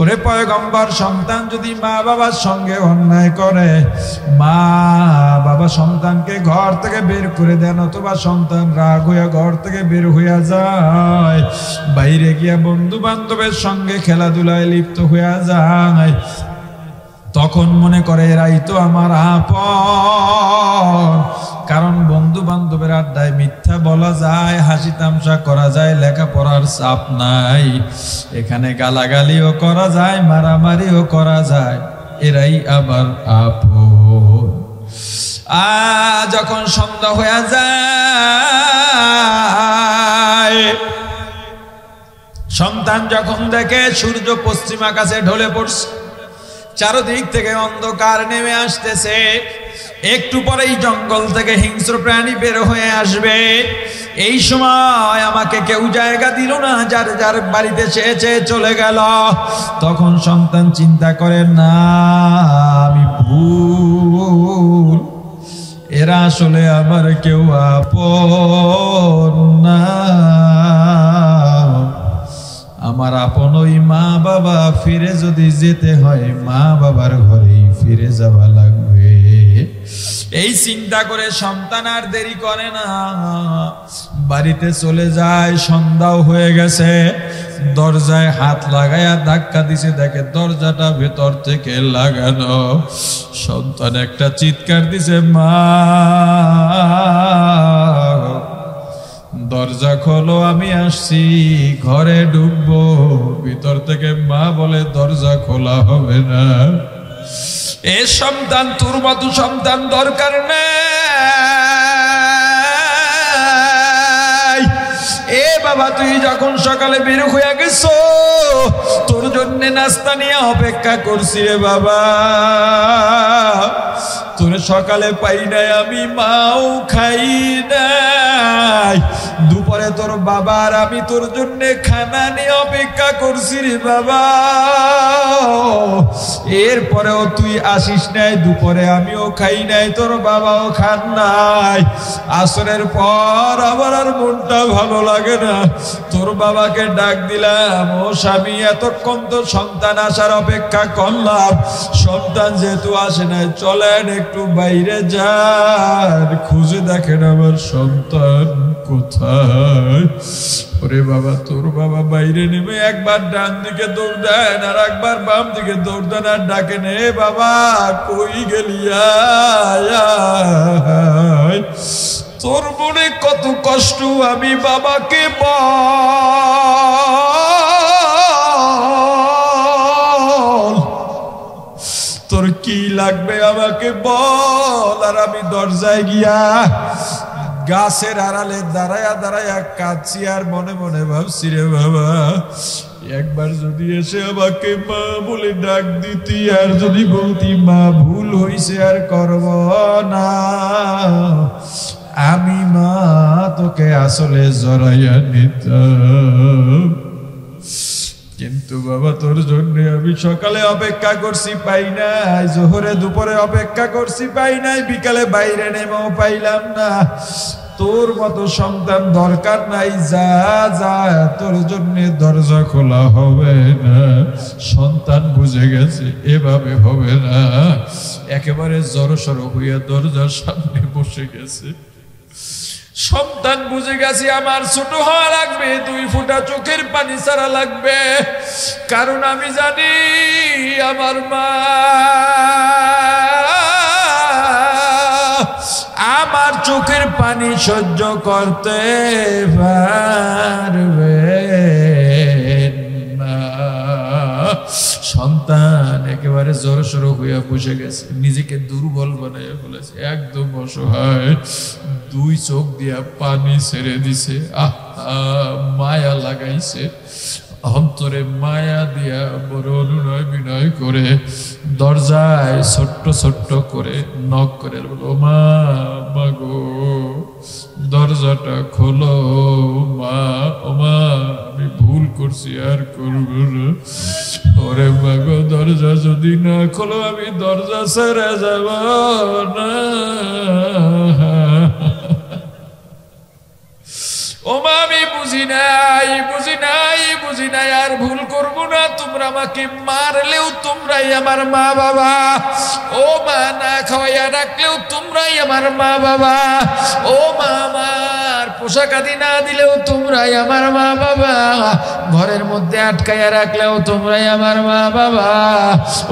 ওরে পয়গম্বর, সন্তান যদি মা বাবার সঙ্গে অন্যায় করে, মা বাবা সন্তানকে ঘর থেকে বের করে দেন, অথবা সন্তান রাগ হইয়া ঘর থেকে বের হইয়া যায়, বাইরে গিয়া বন্ধু বান্ধবের সঙ্গে খেলাধুলায় লিপ্ত হইয়া যায়, তখন মনে করে এরাই তো আমার আপন। কারণ বন্ধু বান্ধবের আড্ডায় মিথ্যা বলা যায়, হাসি তামসা করা যায়, লেখাপড়ার চাপ নাই, এখানে গালাগালিও করা যায়, মারামারিও করা যায়, এরাই আমার আপন। যখন সন্ধ্যা হয়ে যায়, সন্তান যখন দেখে সূর্য পশ্চিম আকাশে ঢলে পড়ছে, চারদিক থেকে অন্ধকার নেমে আসতেছে, একটু পরেই জঙ্গল থেকে হিংস্র প্রাণী বের হয়ে আসবে, এই সময় আমাকে কেউ জায়গা দিল না, যার যার বাড়িতে চেয়ে চলে গেল, তখন সন্তান চিন্তা করে, না আমি ভুল, এরা আসলে আমার কেউ আপন না, আমার আপন ওই মা বাবা, ফিরে যদি যেতে হয় মা বাবার ঘরেই ফিরে যাওয়া লাগবে। এই চিন্তা করে সন্তান আর দেরি করে না, বাড়িতে চলে যায়। সন্ধ্যাও হয়ে গেছে, দরজায় হাত লাগায়া ধাক্কা দিছে, দেখে দরজাটা ভেতর থেকে লাগানো। সন্তান একটা চিৎকার দিছে, মা দরজা খোলো, আমি আসছি, ঘরে ঢুকবো। ভিতর থেকে মা বলে, দরজা খোলা হবে না, এ সন্তান তোর মতো সন্তান দরকার নেই। এ বাবা, তুই যখন সকালে বের হয়ে গেছো, তোর জন্য নাস্তা নিয়ে অপেক্ষা করছি রে বাবা, তোর সকালে পাই নাই, আমি মাও খাই নাই, দুপুরে তোর বাবার আমি তোর জন্য খানা নিয়ে অপেক্ষা করছি রে বাবা, এরপরেও তুই আসিস নাই, দুপুরে আমিও খাই নাই, তোর বাবাও খান নাই, আসরের পর আবার আর মনটা ভালো লাগে না, তোর বাবাকে ডাক দিলাম, ও স্বামী এতক্ষণ তো সন্তান আসার অপেক্ষা করলাম, সন্তান যেহেতু আসে নাই, চলেন একটু বাইরে যান, খুঁজে দেখেন আমার সন্তান কোথায়। ওরে বাবা, তোর বাবা বাইরে নেমে একবার ডান দিকে দৌড় দেন, আর একবার বাম দিকে দৌড় দেন, আর ডাকেন, এ বাবা কই গেলি, আয়। তোর মনে কত কষ্ট, আমি বাবাকে বল, তোর কি লাগবে আমাকে বল। আর আমি দরজায় গিয়া গাছের আড়ালে দাঁড়ায়া দাঁড়ায়া কাঁদছি, আর মনে মনে ভাবছি, রে বাবা একবার যদি এসে আমাকে মা বলে ডাক দিতি, আর যদি বলতি মা ভুল হইছে আর করব না, আমি মা তোকে আসলে জড়াইয়া নিতাম। কিন্তু বাবা তোর জন্য আমি সকালে অপেক্ষা করছি, পাই নাই, জোহরে দুপুরে অপেক্ষা করছি, পাই নাই, বিকালে বাইরে নেমেও পাইলাম না, তোর মতো সন্তান দরকার নাই, যা যা, তোর জন্য দরজা খোলা হবে না। সন্তান বুঝে গেছে এভাবে হবে না, একেবারে জড়সড় হইয়া দরজার সামনে বসে গেছে। সন্তান বুঝে গেছে আমার ছোট হওয়া লাগবে, 2 ফোঁটা চোখের পানি ছাড়া লাগবে, কারণ আমি জানি আমার মা আমার চোখের পানি সহ্য করতে পারবে না। সন্তান একেবারে জড়সড় হইয়া বসে গেছে, নিজেকে দুর্বল বানাইয়া ফেলেছে, একদম অসহায়, 2 চোখ দিয়া পানি ছেড়ে দিছে, মায়া লাগাইছে, অন্তরে মায়া দিয়া বড় অনুনয় বিনয় করে দরজায় ছোট্ট ছোট্ট করে নক করে বলো, মা মাগো দরজাটা খোলো, মা ও মা আমি ভুল করছি আর করব না, ওরে মাগো দরজা যদি না খোলো আমি দরজা ছেড়ে যাব না। ও মা আমি বুঝি নাই আর ভুল করবো না। তোমরা আমাকে মারলেও তোমরাই আমার মা বাবা, ও মা না খাওয়াইয়া রাখলেও তোমরাই আমার মা বাবা, ও মা আমার পোশাক আদি না দিলেও তোমরাই আমার মা বাবা, ঘরের মধ্যে আটকাইয়া রাখলেও তোমরাই আমার মা বাবা।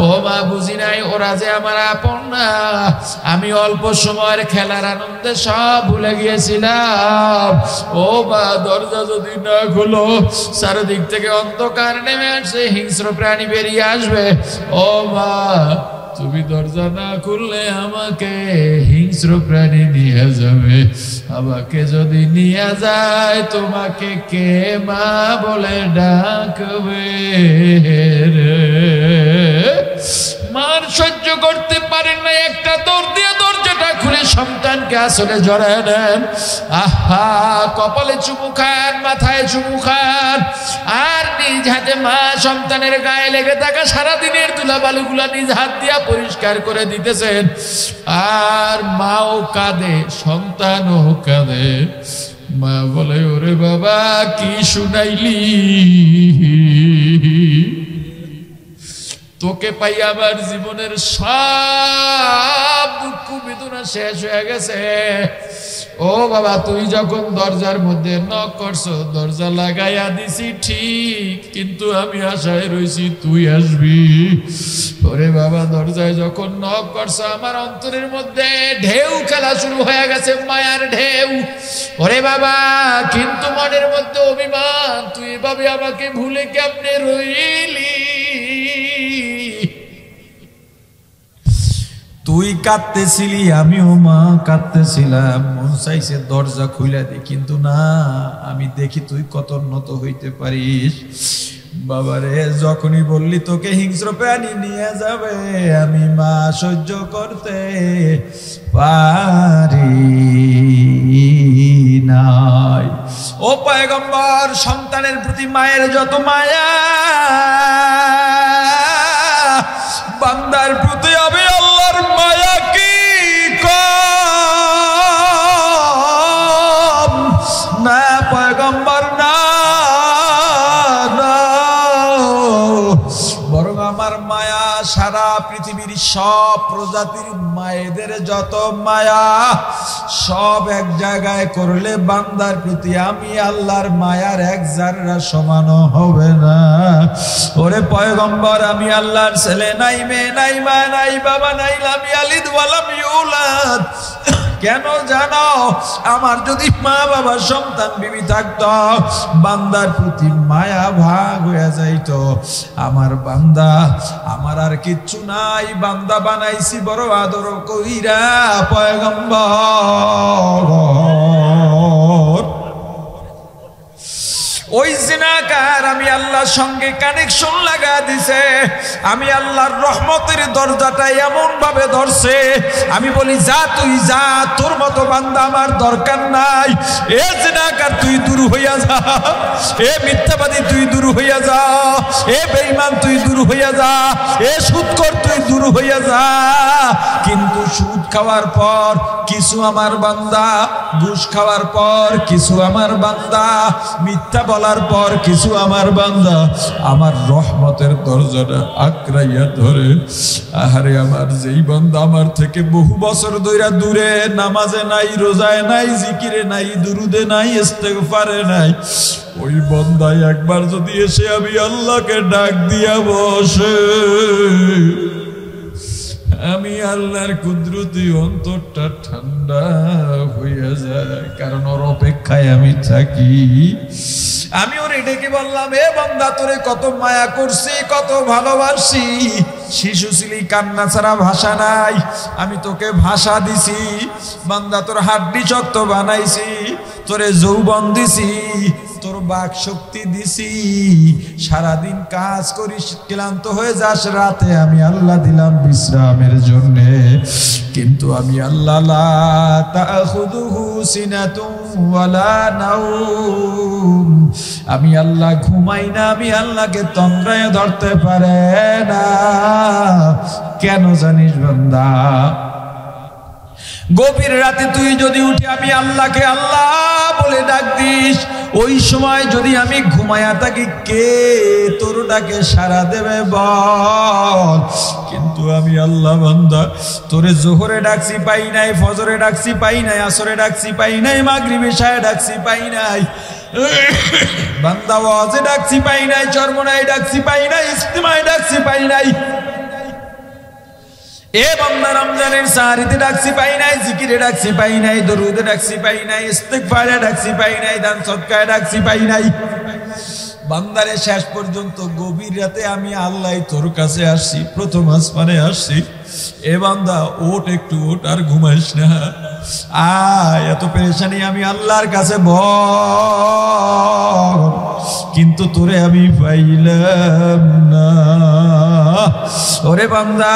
ও মা বুঝি নাই ওরা যে আমার আপন না, আমি অল্প সময়ের খেলার আনন্দে সব ভুলে গিয়েছিলাম। ও মা দরজা যদি না খুলো, চারিদিক থেকে অন্ধকার নেমে আসছে, হিংস্র প্রাণী বেরিয়ে আসবে। ও মা তুমি দরজা না খুললে আমাকে হিংস্র প্রাণী নিয়ে যাবে। আমাকে যদি নিয়ে যায় তোমাকে কে মা বলে ডাকবে? মার সহ্য করতে পারেন না, একটা দৌড় দিয়ে দরজাটা খুলে সন্তানকে আসলে জড়ায় নেন। আহা কপালে চুমু খান, মাথায় চুমু খান, আর নিজ হাতে মা সন্তানের গায়ে লেগে থাকা সারাদিনের ধুলাবালুগুলা নিজ হাত দিয়া পরিষ্কার করে দিতেছেন। আর মাও কাঁদে, সন্তানও কাঁদে। মা বলে ওরে বাবা কি শুনাইলি, তোকে পাই আমার জীবনের সব দুঃখ বেদনা শেষ হয়ে গেছে। ও বাবা তুই যখন দরজার মধ্যে নক করছো, দরজা লাগাইয়া দিছি ঠিক, কিন্তু আমি আশায় রইছি তুই আসবি। ওরে বাবা দরজায় যখন নক করছো আমার অন্তরের মধ্যে ঢেউ খেলা শুরু হয়ে গেছে, মায়ার ঢেউ। ওরে বাবা কিন্তু মনের মধ্যে অভিমান, তুই এভাবে আমাকে ভুলে কেমনে রইলি? তুই কাঁদতেছিলি, আমিও মা কাঁদতেছিলাম, মন চাইছে দরজা খুলে দি, কিন্তু না, আমি দেখি তুই কত উন্নত হইতে পারিস। বাবারে যখনই বললি তোকে হিংস্র প্রাণী নিয়ে যাবে, আমি মা সহ্য করতে পারি নাই। ও পয়গম্বর, সন্তানের প্রতি মায়ের যত মায়া, বান্দার প্রতি আমি আল্লাহর মায়া কি কম? না পয়গম্বর না, বরং আমার মায়া সারা পৃথিবীর সব প্রজাতির মায়েদের যত মায়া সব এক জায়গায় করলে বান্দার প্রতি আমি আল্লাহর মায়ার এক জাররা সমানও হবে না। ওরে পয়গম্বর আমি আল্লাহর ছেলে, নাই মেয়ে নাই মা নাই বাবা নাই, লাম ইয়ালিদ ওয়া লাম ইউলাদ। কেন জানো, আমার যদি মা বাবা সন্তান বিবি থাকতো, বান্দার প্রতি মায়া ভাগ হয়ে যাইতো। আমার বান্দা, আমার আর কিচ্ছু নাই, বান্দা বানাইছি বড় আদর কইরা পয়গম্বর। ওই জিনাকার আমি আল্লাহর সঙ্গে কানেকশন লাগা দিছে, আমি আল্লাহর রহমতের দরজাটা এমন ভাবে ধরছে, আমি বলি যা তুই যা, তোর মতো বান্দা আমার দরকার নাই। এ জিনাকার তুই দূর হইয়া যা, এ মিথ্যাবাদী তুই দূর হইয়া যা, এ বেঈমান তুই দূর হইয়া যা, এ সুদখোর তুই দূর হইয়া যা। কিন্তু সুদ খাওয়ার পর কিছু আমার বান্দা, ঘুষ খাওয়ার পর কিছু আমার বান্দা, মিথ্যা বলার পর কিছু আমার বান্দা আমার রহমতের দরজাটা আঁকড়াইয়া ধরে। আহারে আমার যেই বান্দা আমার থেকে বহু বছর ধরে দূরে, নামাজে নাই, রোজায় নাই, জিকিরে নাই, দুরুদে নাই, ইস্তেগফারে নাই, ওই বান্দায় একবার যদি এসে আমি আল্লাহকে ডাক দিয়া বসে, আমি আল্লাহর কুদরতি অন্তরটা ঠান্ডা হইয়া যায়, কারণ ওর অপেক্ষায় আমি থাকি। আমি ওরে ডেকে বললাম, এ বান্দা তোরে কত মায়া করছি, কত ভালোবাসি, শিশু ছিলি, কান্না ছাড়া ভাষা নাই, আমি তোকে ভাষা দিছি। বান্দা তোর হাড্ডি শক্ত বানাইছি, তোরে যৌবন দিছি, তোর বাক শক্তি দিছি, সারাদিন কাজ করিস, ক্লান্ত হয়ে যাস, রাতে আমি আল্লাহ দিলাম বিশ্রামের জন্য। কিন্তু আমি আল্লাহ লা তাখুযুহু সিনাতুন ওয়ালা নাওম, আমি আল্লাহ ঘুমাই না, আমি আল্লাহকে তন্দ্রায় ধরতে পারে না। কেন জানিস বান্দা? গভীর রাতে তুই যদি উঠে আমি আল্লাহকে আল্লাহ বলে ডাক দিস, ওই সময় যদি আমি ঘুমায়া থাকি, কে তোর ডাকে সাড়া দেবে বল? কিন্তু আমি আল্লাহ বান্দা তোরে জোহরে ডাকছি পাই নাই, ফজরে ডাকছি পাই নাই, আসরে ডাকছি পাই নাই, মাগরিবে ইশায় ডাকছি পাই নাই, বান্দা ওয়াজে ডাকছি পাই নাই, চরমনায় ডাকছি পাই নাই, ইস্তেমায় ডাকছি পাই নাই, এ বান্দা রমজানের সাহারিতে ডাকছি পাই নাই, জিকিরে ডাকছি পাই নাই, দরুদে ডাকছি পাই নাই, ইস্তিগফারে ডাকছি পাই নাই, দান সদকায় ডাকছি পাই নাই। বান্দারে শেষ পর্যন্ত গভীর রাতে আমি আল্লাহ তোর কাছে আসছি, প্রথম আসমানে আসছি, এ বান্দা ওঠ, একটু ওঠ, আর ঘুমাইস না, আয়, এত পেরেশানি আমি আল্লাহর কাছে বল, কিন্তু তোরে আমি পাইলাম না। ওরে বান্দা,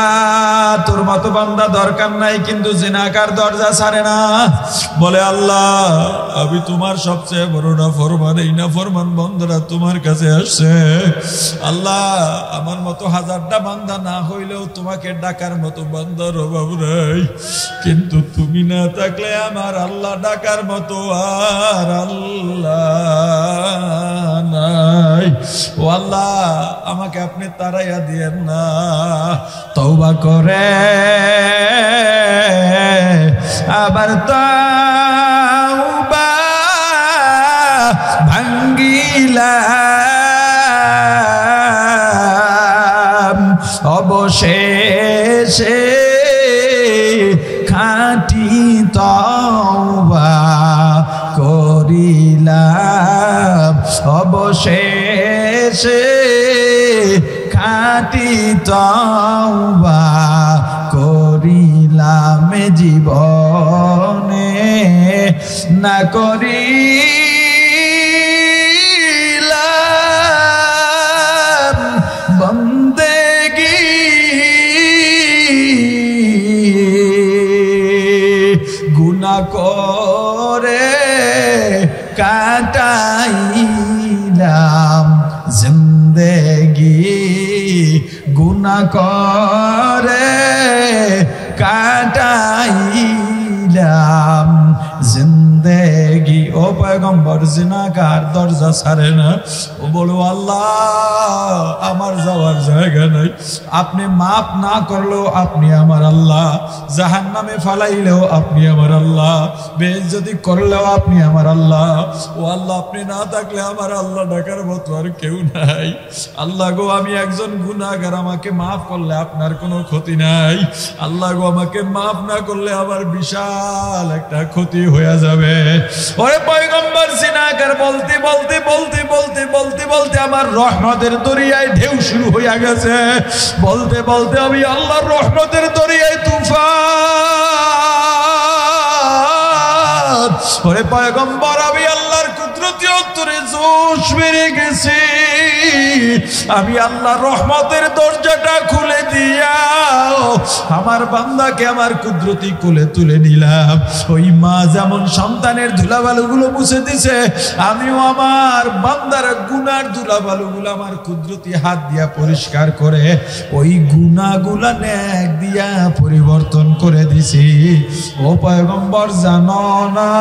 তোর মতো বান্দা দরকার নাই, কিন্তু জিনাকার দরজা ছাড়ে না, বলে আল্লাহ আমি তোমার সবচেয়ে বড় নাফরমান, এই নাফরমান বান্দারা তোমার কাছে আসছে, আল্লাহ আমার মতো হাজারটা বান্দা না হইলেও তোমাকে ডাকার মতো বান্দার অভাব নাই, কিন্তু তুমি না থাকলে আমার আল্লাহ ডাকার মতো আর আল্লাহ নাই। ও আল্লাহ আমাকে আপনি তাড়াইয়া দিয়েন না, তওবা করে আবার তওবা ভাঙ্গিলাম, অবশেষে খাঁটি তওবা করিলাম, অবশেষে খাঁটি তওবা করিলাম, জীবনে না করিলাম বন্দেগী, গুনাহ করে কাটাইলাম জিন্দেগি, গুনাহ করে কাটাইলাম জিন্দেগি। ও পয়গম্বর, জিনাকার দরজা ছাড়ে না, ও বলো আল্লাহ আমার যাওয়ার জায়গা নাই, আপনি মাফ না করলেও আপনি আমার আল্লাহ, জাহান্নামে ফালাইলেও আপনি আমার আল্লাহ, বেইজ্জতি করলেও আপনি আমার আল্লাহ। ও আল্লাহ আপনি না থাকলে আমার আল্লাহ ডাকার মতো আর কেউ নাই। আল্লাহ গো আমি একজন গুনাহগার, আমাকে মাফ করলে আপনার কোনো ক্ষতি নাই, আল্লাহ গো আমাকে মাফ না করলে আমার বিশাল একটা ক্ষতি হয়ে যাবে। ওরে পয়গম্বর, জিনাকার বলতে বলতে বলতে বলতে বলতে বলতে আমার রহমতের দরিয়ায় ঢেউ শুরু হয়ে গেছে, বলতে বলতে আমি আল্লাহর রহমতের দরিয়ায় তুফান। ওরে পয়গম্বর, আমি আল্লাহর কুদরতি অন্তরে জোশ বেড়ে গেছে, আমি আল্লাহর রহমতের দরজাটা খুলে দিয়া আমার বান্দাকে আমার কুদরতি কোলে তুলে নিলাম। ওই মা যেমন সন্তানের ধুলাবালুগুলো মুছে দিছে, আমিও আমার বান্দার গুনার ধুলাবালুগুলো আমার কুদরতি হাত দিয়া পরিষ্কার করে ওই গুনাহগুলা নেক দিয়া পরিবর্তন করে দিছি। ও পয়গম্বর, জানো না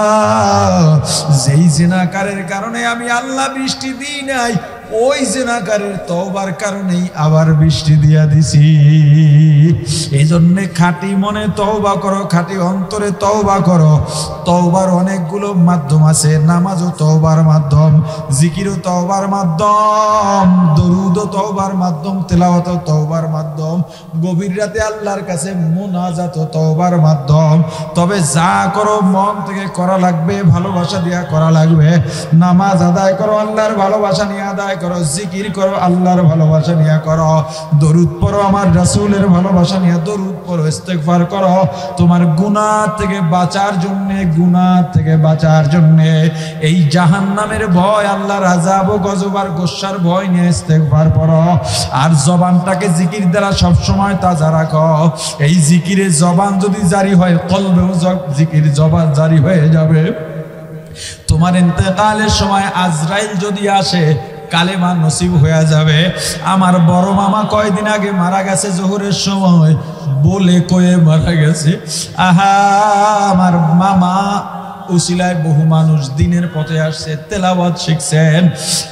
যেই জিনাকারের কারণে আমি আল্লাহ বৃষ্টি দিই নাই, ওই জিনাকারের তওবার কারণেই আবার বৃষ্টি দিয়া দিছি। এই জন্যে খাঁটি মনে তওবা করো, খাঁটি অন্তরে তওবা করো। তওবার অনেকগুলো মাধ্যম আছে, নামাজও তওবার মাধ্যম, জিকিরও তওবার মাধ্যম, দরুদও তওবার মাধ্যম, তেলাওয়াতও তওবার মাধ্যম, গভীর রাতে আল্লাহর কাছে মুনাজাতও তওবার মাধ্যম। তবে যা করো মন থেকে করা লাগবে, ভালোবাসা দিয়া করা লাগবে। নামাজ আদায় করো আল্লাহর ভালোবাসা নিয়ে আদায় করো, জিকির করো আল্লাহর ভালোবাসা নিয়ে করো, দরুদ পড়ো আমার রাসূলের ভালোবাসা নিয়ে দরুদ পড়ো, ইস্তেগফার করো তোমার গুনাহ থেকে বাঁচার জন্য, গুনাহ থেকে বাঁচার জন্য। এই জাহান্নামের ভয়, আল্লাহর আযাব ও গজব আর গোসার ভয় নিয়ে ইস্তেগফার পড়ো। আর জবানটাকে জিকির দ্বারা সবসময় তাজা রাখো। এই জিকিরের জবান যদি জারি হয়, কলবেও জিকির জবান জারি হয়ে যাবে। তোমার ইন্তেকালের সময় আজরাইল যদি আসে, কালেমা নসিব হয়ে যাবে। আমার বড় মামা কয়দিন আগে মারা গেছে জোহরের সময়, বলে কয়ে মারা গেছে। আহা, আমার মামা উসিলায় বহু মানুষ দিনের পথে আসছে, তেলাওয়াত শিখছেন।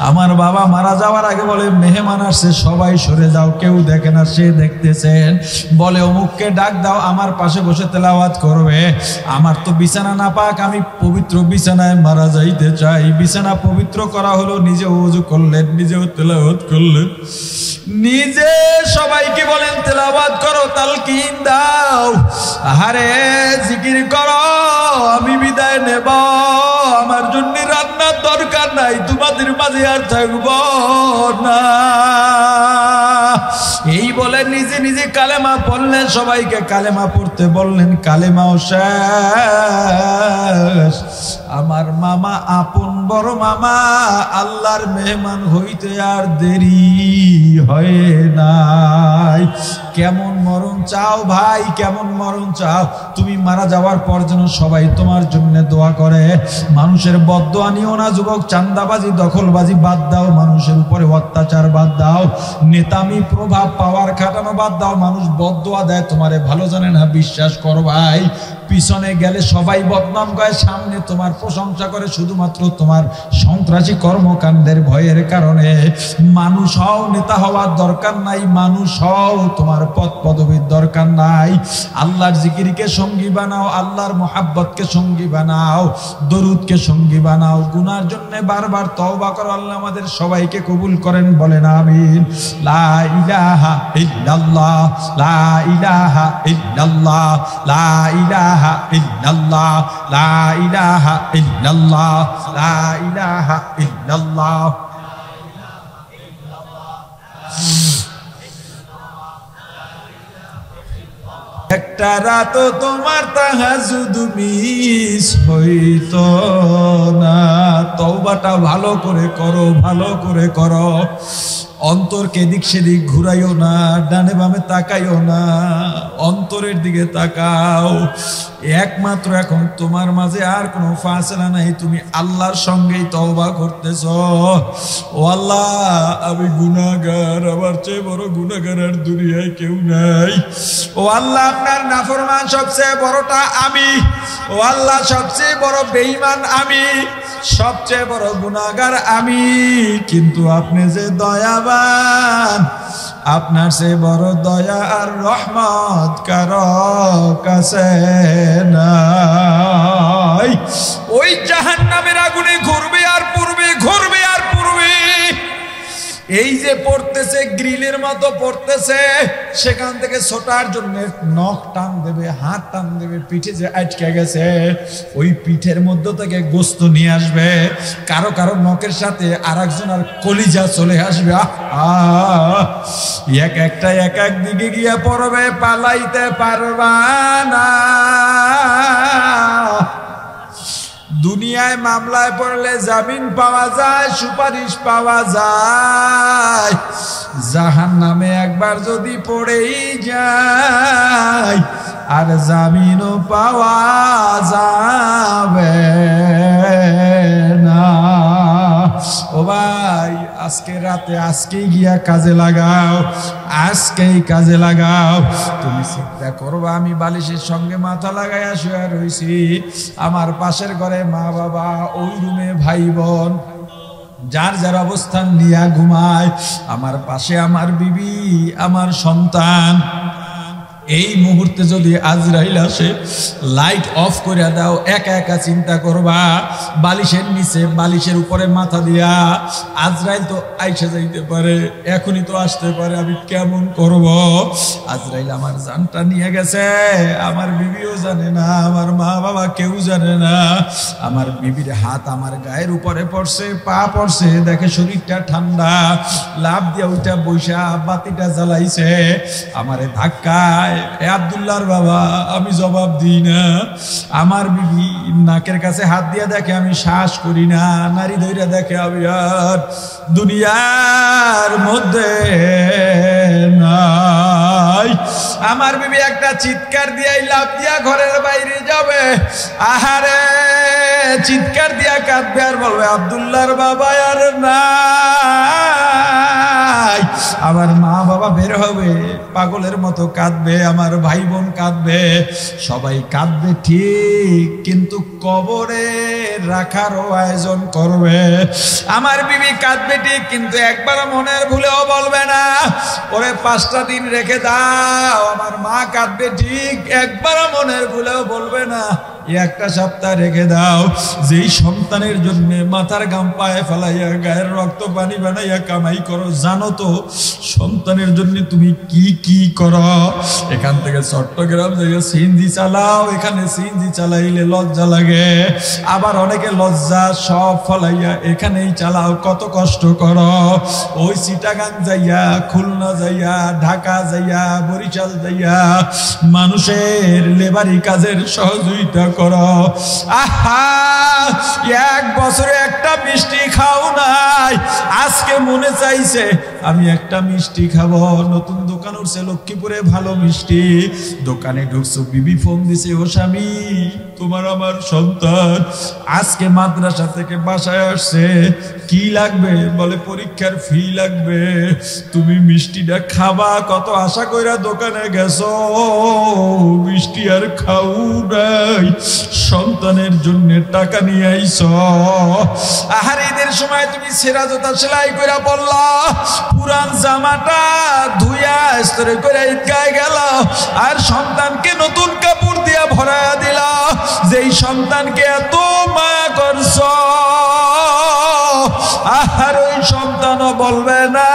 আমার বাবা মারা যাওয়ার আগে বলে মেহমান আসছে, সবাই সরে যাও, কেউ দেখে না, সে দেখতেছেন। বলে অমুককে ডাক দাও, আমার পাশে বসে তেলাওয়াত করবে। আমার তো বিছানা না পাক, আমি পবিত্র বিছানায় মারা যাইতে চাই। বিছানা পবিত্র করা হলো, নিজে ওযু করলেন, নিজেও তেলাওয়াত করলেন, নিজে সবাইকে বলেন তেলাওয়াত করো, তালকিন দাও, আহারে জিকির করো, আমি বিদায় নেব, আমার জন্য রান্নার দরকার নাই, তোমাদের মাঝে আর থাকব না। এই বলে নিজে নিজে কালেমা পড়লেন, সবাইকে কালেমা পড়তে বললেন, কালেমাও শেষ। আমার মামা, আপন বড় মামা, আল্লাহর মেহমান হইতে আর দেরি হয় নাই। কেমন মরণ চাও ভাই, কেমন মরণ চাও? তুমি মারা যাওয়ার পর যেন সবাই তোমার জন্য দোয়া করে। মানুষের বদদোয়া নিও না যুবক, চান্দাবাজি দখলবাজি বাদ দাও, মানুষের উপরে অত্যাচার বাদ দাও, নেতামি প্রভাব পাওয়ার খাটানো বাদ দাও। মানুষ বদদোয়া দেয়, তোমারে ভালো জানে না, বিশ্বাস করো ভাই। পিছনে গেলে সবাই বদনাম করে, সামনে তোমার প্রশংসা করে শুধুমাত্র তোমার সন্ত্রাসী কর্মকাণ্ডের ভয়ের কারণে। মানুষ হও, নেতা হওয়ার দরকার নাই, মানুষ হও, তোমার পদ পদবীর দরকার নাই। আল্লাহর জিকিরকে সঙ্গী বানাও, আল্লাহর মোহাব্বতকে সঙ্গী বানাও, দরুদকে সঙ্গী বানাও। গুনার জন্য বারবার তওবা করো। আল্লাহ আমাদের সবাইকে কবুল করেন, বলেন আমিন। লা ইলাহা ইল্লাল্লাহ, লা ইলাহা ইল্লাল্লাহ, লা ইলাহা ইল্লাল্লাহ, লা ইলাহা ইল্লাল্লাহ, লা ইলাহা ইল্লাল্লাহ। একটা রাত তোমার তাহাজ্জুদ মিস হইতো না। তওবাটা ভালো করে করো, ভালো করে করো। অন্তরকে দিক সেদিক ঘুরাইও না, ডানে বামে তাকাইও না, অন্তরের দিকে তাকাও। একমাত্র এখন তোমার মাঝে আর কোনো ফাসলা নাই, তুমি আল্লাহর সঙ্গেই তওবা করতেছো। ও আল্লাহ, আমি গুনাহগার, আমার চেয়ে বড় গুনাহগার আর দুনিয়ায় কেউ নাই। ও আল্লাহ, আপনার নাফরমান সবচেয়ে বড়টা আমি। ও আল্লাহ, সবচেয়ে বড় বেঈমান আমি, সবচেয়ে বড় গুনাহগার আমি। কিন্তু আপনি যে দয়াবান, আপনার সে বড় দয়া আর রহমত কারো কাছে নাই। ওই জাহান্নামের আগুনে ঘুরবে আর পুড়বে, ঘুরবে আর পুড়বে। এই যে পড়তেছে, গ্রিলের মতো পড়তেছে, সেখান থেকে ছোটার জন্য নখ টান দেবে, হাত টান দেবে, পিঠে যে আটকে গেছে ওই পিঠের মধ্য থেকে গোস্ত নিয়ে আসবে। কারো কারো নখের সাথে আর একজনের কলিজা চলে আসবে। এক একটা এক এক দিকে গিয়ে পড়বে, পালাইতে পারবা না। দুনিয়ায় মামলায় পড়লে জামিন পাওয়া যায়, সুপারিশ পাওয়া যায়। জাহান্নামে একবার যদি পড়েই যায় আর জামিনও পাওয়া যাবে না। ও ভাই, আজকে রাতে আজকেই গিয়া কাজে লাগাও, আজকেই কাজে লাগাও। তুমি চিন্তা করবা, আমি বালিশের সঙ্গে মাথা লাগাইয়া শুয়ে রইছি, আমার পাশের ঘরে মা বাবা, ওই রুমে ভাই বোন, যার যার অবস্থান নিয়া ঘুমায়। আমার পাশে আমার বিবি, আমার সন্তান। এই মুহূর্তে যদি আজরাইল আসে, লাইট অফ করে দাও, একা একা চিন্তা করবা, বালিশের নিচে, বালিশের উপরে মাথা দিয়া। আজরাইল তো আইসা যাইতে পারে, এখনই তো আসতে পারে, আমি কেমন করব? আজরাইল আমার জানটা নিয়ে গেছে, আমার বিবিও জানে না, আমার মা বাবা কেউ জানে না। আমার বিবির হাত আমার গায়ের উপরে পড়ছে, পা পড়ছে, দেখে শরীরটা ঠান্ডা, লাভ দিয়া ওইটা বৈশা বাতিটা জ্বালাইছে, আমারে ধাক্কায়। এ আব্দুল্লাহর বাবা, আমি জবাব দিই না। আমার বিবি নাকের কাছে হাত দিয়ে দেখে আমি শ্বাস করি না, নারী ধৈর্য দেখে আমি আর দুনিয়ার মধ্যে নাই। আমার বিবি একটা চিৎকার দিয়ে লাফ দিয়া ঘরের বাইরে যাবে। আহারে চিৎকার দিয়া কাঁদবে আর বলবে আব্দুল্লাহর বাবা আর নাই। আমার মা বাবা বের হবে, পাগলের মতো কাঁদবে, আমার ভাই বোন কাঁদবে, সবাই কাঁদবে ঠিক, কিন্তু কবরে রাখারও আয়োজন করবে। আমার বিবি কাঁদবে ঠিক, কিন্তু একবার মনের ভুলেও বলবে না ওরে 5টা দিন রেখে দাও। আমার মা কাঁদবে ঠিক, একবার মনের ভুলেও বলবে না একটা সপ্তাহ রেখে দাও। যেই সন্তানের জন্য মাথার ঘাম পায়ে ফেলাইয়া গায়ের রক্ত পানি বানাইয়া কামাই করো, জানো তো সন্তানের জন্য তুমি কি কি করো? এখান থেকে চট্টগ্রাম যাইয়া সিএনজি চালাও, এখানে সিএনজি চালাইলে লজ্জা লাগে, আবার অনেকে লজ্জা সব ফলাইয়া এখানেই চালাও, কত কষ্ট করো। ওই চিটাগাং যাইয়া, খুলনা যাইয়া, ঢাকা যাইয়া, বরিশাল যাইয়া মানুষের লেবারি কাজের সহযোগিতা করো। আহা, 1 বছরে একটা মিষ্টি খাও নাই, আজকে মনে চাইছে আমি একটা মিষ্টি খাবো। নতুন দোকান উঠছে লক্ষ্মীপুরে, ভালো মিষ্টি। দোকানে ঢুকছো, বিবি ফোন দিছে, ও স্বামী তোমার আমার সন্তান আজকে মাদ্রাসা থেকে বাসায় আসছে, কি লাগবে? বলে পরীক্ষার ফি লাগবে। তুমি মিষ্টিটা খাবা, কত আশা কইরা দোকানে গেছো, মিষ্টি আর খাও নাই, সন্তানের জন্য টাকা নিয়ে আইছ। আহার ঈদের সময় তুমি ছেঁড়া জুতা সেলাই কইরা পড়লা, পুরান জামাটা ধুইয়া স্তরে করে ঈদগায় গেল, আর সন্তানকে নতুন কাপড় দিয়া ভরায়া দিলা। যেই সন্তানকে এত মায়া করছ, আর ওই সন্তানও বলবে না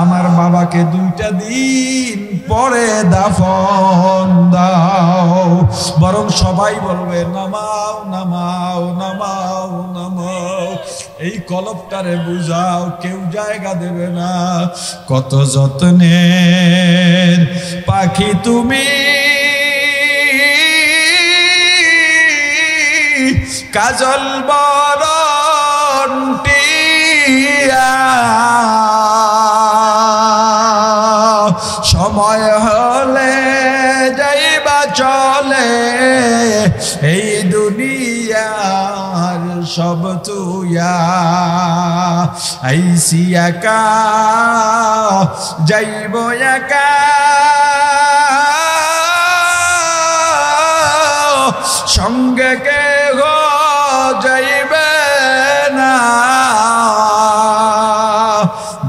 আমার বাবাকে 2টা দিন পরে দাফন দাও, বরং সবাই বলবে নামাও নামাও নামাও নামাও। এই কলবটারে বুঝাও, কেউ জায়গা দেবে না। কত যত্নের পাখি তুমি, কাজল বরণ টিয়া, সময় হলে যাইবা চলে এই দুনিয়ার সব তুইয়া। আইসি একা যাইব একা, সঙ্গে কেহ যাইবে না।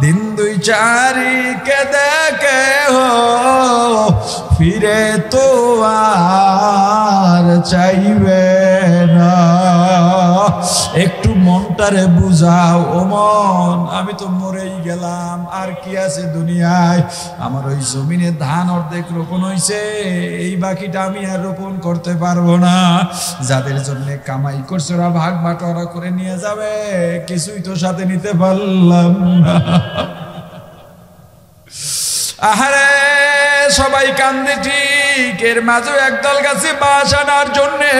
দিন 2-4কে দেখে ফিরে তো আর চাইবে না। একটু মনটারে বুঝাও, ও মন আমি তো মরেই গেলাম, আর কি আছে দুনিয়ায়? আমার ওই জমিনে ধান অর্ধেক রোপণ হয়েছে, এই বাকিটা আমি আর রোপণ করতে পারবো না। যাদের জন্য কামাই করছে ওরা ভাগ বাটোয়ারা করে নিয়ে যাবে, কিছুই তো সাথে নিতে পারলাম না। আহারে সবাই কান্দে ঠিক, এর মাঝে একদল গেছে বাস আনার জন্যে,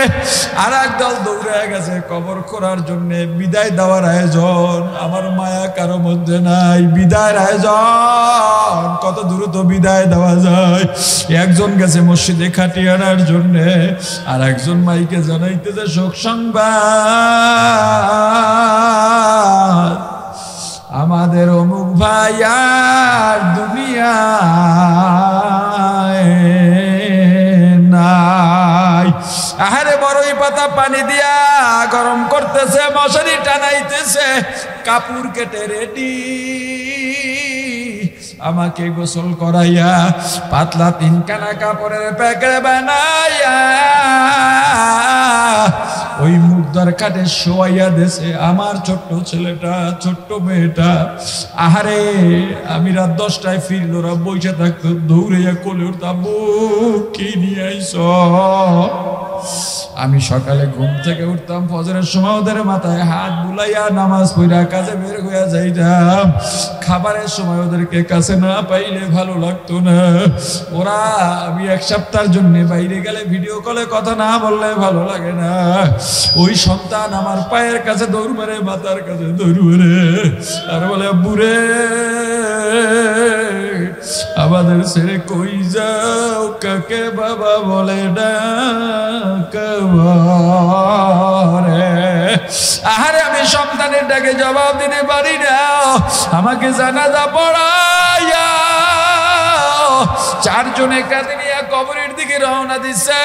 আর একদল দৌড়ে গেছে কবর করার জন্যে। বিদায় দেওয়ার আয়োজন, আমার মায়া কারো মধ্যে নাই। বিদায়ের আয়োজন, কত দ্রুত বিদায় দেওয়া যায়। একজন গেছে মসজিদে খাটি আনার জন্যে, আর একজন মাইকে জানাইতেছে শোক সংবাদ, আমাদের অমুক ভাই আর দুনিয়ায় নাই। আহারে বড়ই পাতা পানি দিয়া গরম করতেছে, মশারি টানাইতেছে, কাপড় কেটে রেডি আমাকে গোসল করাইয়া, পাতলা 3খানা কাপড়ের প্যাকেট বানাইয়া ওই মুর্দার খাটে শোয়াইয়া দেশে আমার ছোট্ট ছেলেটা, ছোট্ট মেয়েটা। আহারে আমি রাত 10টায় ফিরল, ওরা বসে থাকতো, দৌড়াইয়া কোলে উঠতাম, কি নিয়ে আইস? আমি সকালে ঘুম থেকে উঠতাম, ফজরের সময় ওদের মাথায় হাত বুলাইয়া নামাজ পড়া কাজে বের হইয়া যাইতাম। খাবারের সময় ওদেরকে কাছে না পাইলে ভালো লাগতো না। ওরা আমি 1 সপ্তাহের জন্য বাইরে গেলে ভিডিও কলে কথা না বললে ভালো লাগে না। ওই সন্তান আমার পায়ের কাছে দৌড় মারে, মাথার কাছে দৌড় মারে, আর বলে বুড়ে আমাদের ছেড়ে কই যাও, কাকে বাবা বলে না কবরে। আহারে আমি সন্তানের ডাকে জবাব দিতে পারি না, আমাকে জানাজা পড়াইয়া চারজনে কাঁধে নিয়ে কবরের দিকে রওনা দিছে।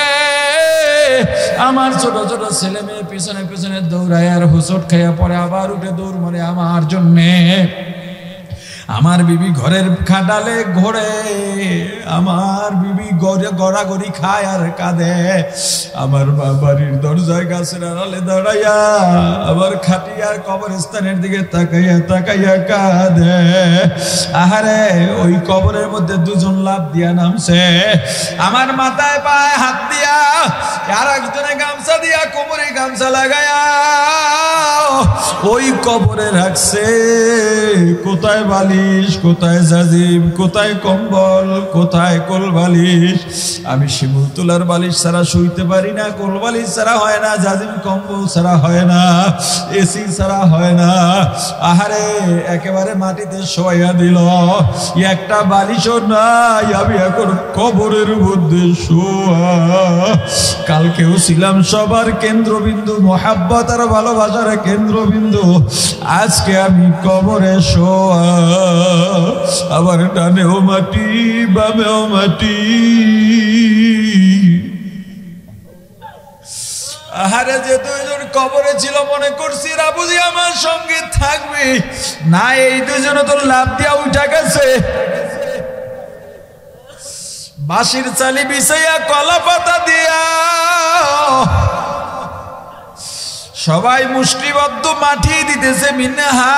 আমার ছোট ছোট ছেলে মেয়ে পিছনে পিছনে দৌড়ায় আর হুসট খাইয়া পরে আবার উঠে দৌড় মারে আমার জন্যে। আমার বিবি ঘরের খাটালে ঘোরে, আমার বিবি গড়াগড়ি খায় আর কাঁদে। আমার বাড়ির দরজায় গাছের আড়ালে দাঁড়াইয়া আবার খাটিয়ার কবরস্থানের দিকে তাকাইয়া তাকাইয়া কাঁদে। আহারে ওই কবরের মধ্যে দুজন লাফ দিয়া নামছে, আমার মাথায় পায়ে হাত দিয়া আর একজনে গামছা দিয়া কোমরে গামছা লাগাইয়া ওই কবরে রাখছে। কোথায় বালিশ, কোথায় জাজিম, কোথায় কম্বল, কোথায় কোল বালিশ। আমি শিমুল তুলার বালিশ ছাড়া শুইতে পারি না, কোল বালিশ ছাড়া হয় না, জাজিম কম্বল ছাড়া হয় না, এসি ছাড়া হয় না। আহারে একেবারে মাটিতে শোয়া দিল, একটা বালিশও নাই, আমি এখন কবরের মধ্যে শোয়া। কালকেও ছিলাম সবার কেন্দ্রবিন্দু, মোহাব্বত আর ভালোবাসার কেন্দ্রবিন্দু, আজকে আমি কবরে শোয়া। আবার ডানেও মাটি বামেও মাটি। আহারে যে দুইজন কবরে ছিল মনে করছি রাবুজি আমার সঙ্গে থাকবে না, এই দুইজন তো লাভ দিয়া উঠা গেছে। বাঁশির চালি বিছাইয়া কলা পাতা দিয়া সবাই মুষ্টিবদ্ধ মাটি দিতেছে। মিনহা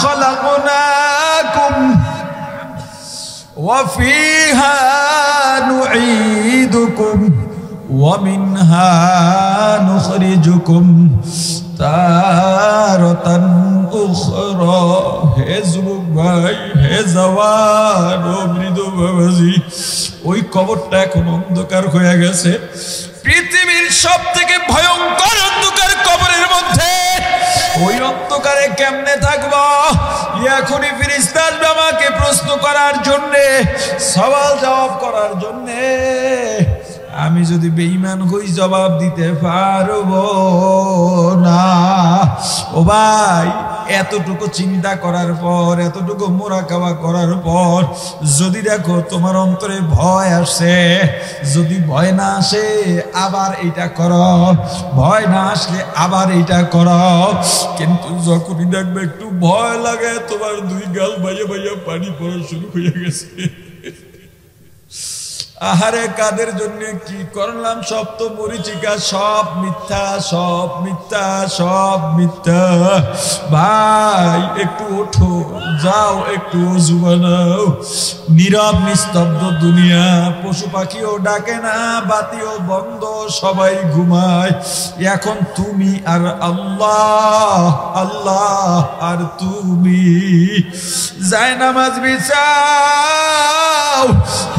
খলাকনাকুম ওয়া ফিহা নুঈদুকুম ওয়া মিনহা নুখরিজুকুম তারাতান উখরা। হে যুবক ভাই, হে জওয়ান ও মৃদু বাবাজি, ওই কবরটা এখন অন্ধকার হয়ে গেছে। পৃথিবীর সব থেকে ভয়ঙ্কর অন্ধকার কবরের মধ্যে, ওই অন্ধকারে কেমনে থাকবো? এখনই ফেরেশতা আসবে আমাকে প্রশ্ন করার জন্যে, সওয়াল জবাব করার জন্যে। আমি যদি বেঈমান হই জবাব দিতে পারবো না। ও ভাই, এতটুকু চিন্তা করার পর, এতটুকু মোরাকাবা করার পর যদি দেখো তোমার অন্তরে ভয় আসে, যদি ভয় না আসে আবার এইটা করো, ভয় না আসলে আবার এইটা করো। কিন্তু যখনই দেখবে একটু ভয় লাগে, তোমার দুই গাল বাইয়া বাইয়া পানি পড়া শুরু হয়ে গেছে। আহারে কাদের জন্য কি করলাম? সব তো মরিচিকা, সব মিথ্যা, সব মিথ্যা, সব মিথ্যা। ভাই একটু ওঠো, যাও একটু ওযু বানাও। নীরব নিস্তব্ধ দুনিয়া, পশু পাখিও ডাকে না, বাতিও বন্ধ, সবাই ঘুমায়। এখন তুমি আর আল্লাহ, আল্লাহ আর তুমি। জায়নামাজ বিছাও,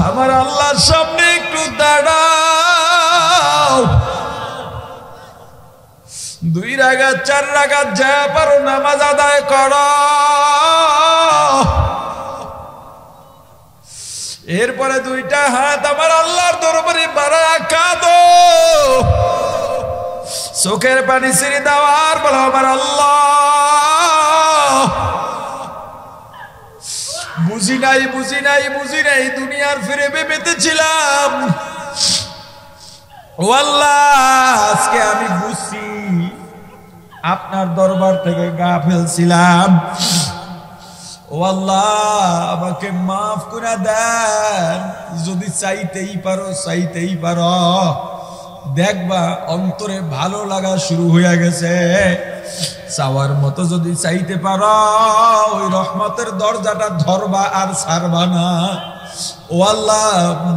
আমার আল্লাহর সামনে একটু দাঁড়াও। 2 রাকাত 4 রাকাত যা পারো নামাজ আদায় করো। এরপরে 2টা হাত আমার আল্লাহর দরবারে বাড়ায়া কাঁদো, চোখের পানি ছেড়ে দাও আর বলো, আমার আল্লাহ বুঝি নাই, বুঝি নাই, বুঝি নাই, দুনিয়ার ফিরে ভেবেছিলাম। ও আল্লাহ, আজকে আমি বুঝছি আপনার দরবার থেকে গাফেল ছিলাম। ও আল্লাহ, আমাকে মাফ করে দেন। যদি চাইতেই পারো, চাইতেই পারো, দেখবা অন্তরে ভালো লাগা শুরু হয়ে গেছে। চাওয়ার মতো যদি চাইতে পারো, ওই রহমতের দরজাটা ধরবা আর ছাড়বা না। ও আল্লাহ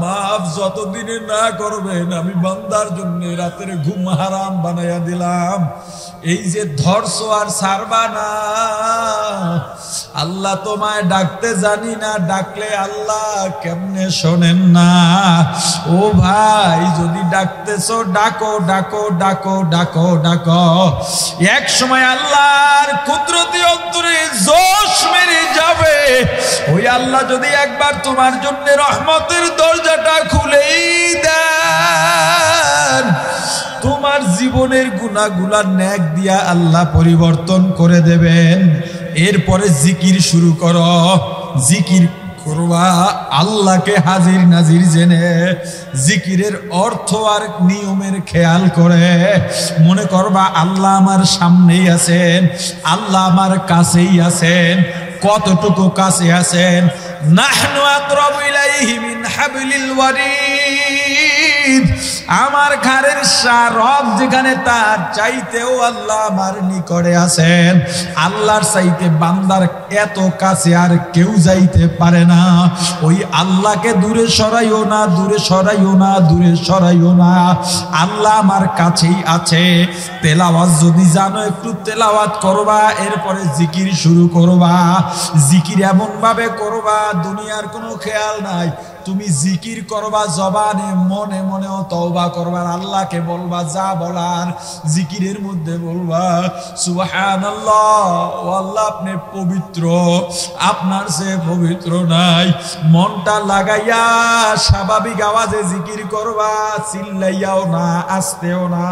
মাফ যতদিনে না করবেন আমি বান্দার জন্য রাতের ঘুম হারাম বানাইয়া দিলাম। এই যে ধরছো আর ছাড়বা না, আল্লাহ তোমায় ডাকতে জানি না, ডাকলে আল্লাহ কেমনে শোনেন না। ও ভাই যদি ডাকতেছো ডাকো ডাকো ডাকো ডাকো ডাকো, এক সময় আল্লাহর কুদরতি অন্তরে জোশ মেরে যাবে। ওই আল্লাহ যদি একবার তোমার জন্য রহমতের দরজাটা খুলেই দেন, তোমার জীবনের গুনাহগুলা নেক দিয়া আল্লাহ পরিবর্তন করে দেবেন। এরপরে জিকির শুরু করো, জিকির করবা আল্লাহকে হাজির নাজির জেনে, জিকিরের অর্থ আর নিয়মের খেয়াল করে। মনে করবা আল্লাহ আমার সামনেই আছেন, আল্লাহ আমার কাছেই আছেন। কতটুকু কাছে আছেন? নাহনু আকরাবু ইলাইহি মিন হাবলিল ওয়ারিদ, আমার ঘরের রব যেখানে তার চাইতেও আল্লাহ আমার নিকটে আছেন। আল্লাহর চাইতে বান্দার এত কাছে আর কেউ যাইতে পারে না। ওই আল্লাহকে দূরে সরাইও না, দূরে সরাইও না, দূরে সরাইও না। আল্লাহ আমার কাছেই আছে। তেলাওয়াত যদি জানো একটু তেলাওয়াত করবা, এরপরে জিকির শুরু করবা। জিকির এমন ভাবে করবা দুনিয়ার কোনো খেয়াল নাই। তুমি জিকির করবা জবানে, মনে মনেও তওবা করবা, আল্লাহকে বলবা যা বলার। জিকিরের মধ্যে বলবা সুবহানাল্লাহ, ও আল্লাহ আপনি পবিত্র, আপনার সে পবিত্র নাই। মনটা লাগাইয়া স্বাভাবিক আওয়াজে জিকির করবা, চিল্লাইয়াও না, আস্তেও না।